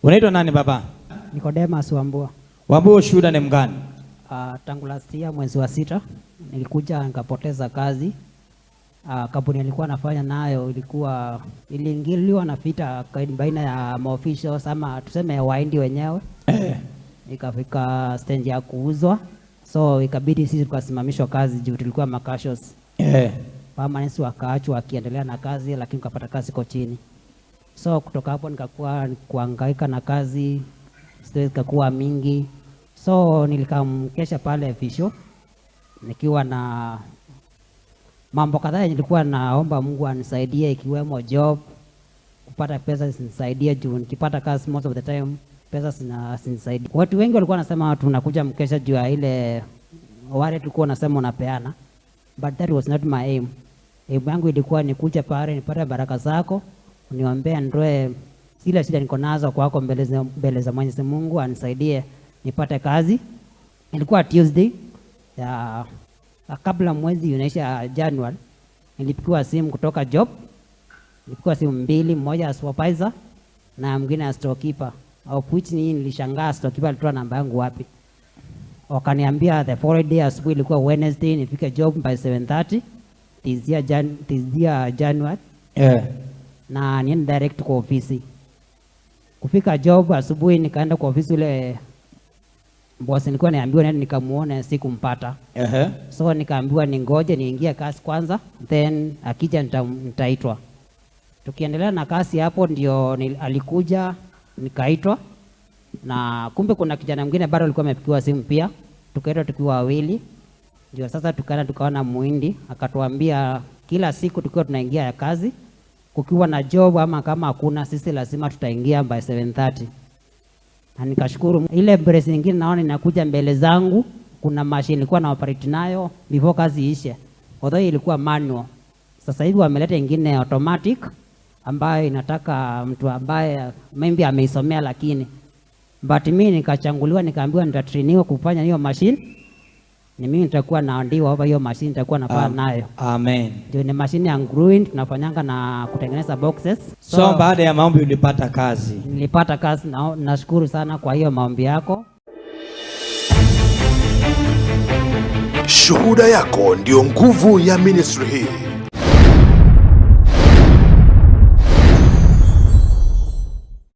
Unaitwa nani baba? Nicodemus Wambua. Wambua, shuhuda ni mgani? Tangu last year mwezi wa 6 nilikuja nikapoteza kazi. Kampuni nilikuwa nafanya nayo iliingiliwa na vita baina ya maofficials ama tuseme waindi wenyewe. Ikafika stage ya kuuzwa, so ikabidi sisi tukasimamishwa kazi juu tulikuwa makashos. Permanents wakaachwa wakiendelea na kazi, lakini tukapata kazi kwa chini. So kutoka hapo nikakuwa kuhangaika na kazi, stress ikakuwa mingi. So nilikamkesha pale Visho nikiwa na mambo kadhaa nilikuwa naomba Mungu anisaidie, ikiwemo job, kupata pesa zinisaidie juu nikipata kazi most of the time pesa zinisaidie. Watu wengi walikuwa wanasema tunakuja mkesha juu ya ile wale tulikuwa nasema unapeana, but that was not my aim. Aim yangu ilikuwa nikuja pale nipate baraka zako, uniombee ndoe zile shida niko nazo kwako mbele za Mwenyezi Mungu anisaidie nipate kazi. Ilikuwa Tuesday ya kabla mwezi unaisha January, nilipigiwa simu kutoka job. Nilipigiwa simu mbili, moja ya supervisor na mwingine ya storekeeper. Au which nilishangaa storekeeper alitoa namba yangu wapi. Wakaniambia the following day asubuhi, ilikuwa Wednesday, nifike job by 7:30 this year January. Na niende direct kwa ofisi. Kufika job asubuhi nikaenda kwa ofisi, ule boss nilikuwa niambiwa nenda nikamuone, sikumpata. So nikaambiwa ningoje niingie kazi kwanza, then akija nitaitwa. Tukiendelea na kazi hapo ndio alikuja nikaitwa, na kumbe kuna kijana mwingine bado alikuwa amepigiwa simu pia. Tukaitwa tukiwa wawili. Ndio sasa tukaona muhindi akatuambia kila siku tukiwa tunaingia ya kazi, kukiwa na job ama kama hakuna, sisi lazima tutaingia by 7:30. Na nikashukuru ile brace nyingine naona inakuja mbele zangu, kuna machine ilikuwa na operate nayo before kazi ishe. Although ilikuwa manual. Sasa hivi wameleta nyingine automatic ambayo inataka mtu ambaye maybe ameisomea, lakini but mimi nikachanguliwa nikaambiwa nitatrainiwa kufanya hiyo machine. Ni mimi nitakuwa naandiwa hapa hiyo machine nitakuwa nafanya nayo. Amen. Ndio ni machine ya growing tunafanyanga na kutengeneza boxes. So baada ya maombi ulipata kazi? Nilipata kazi na nashukuru sana kwa hiyo maombi yako. Shuhuda yako ndio nguvu ya ministry hii.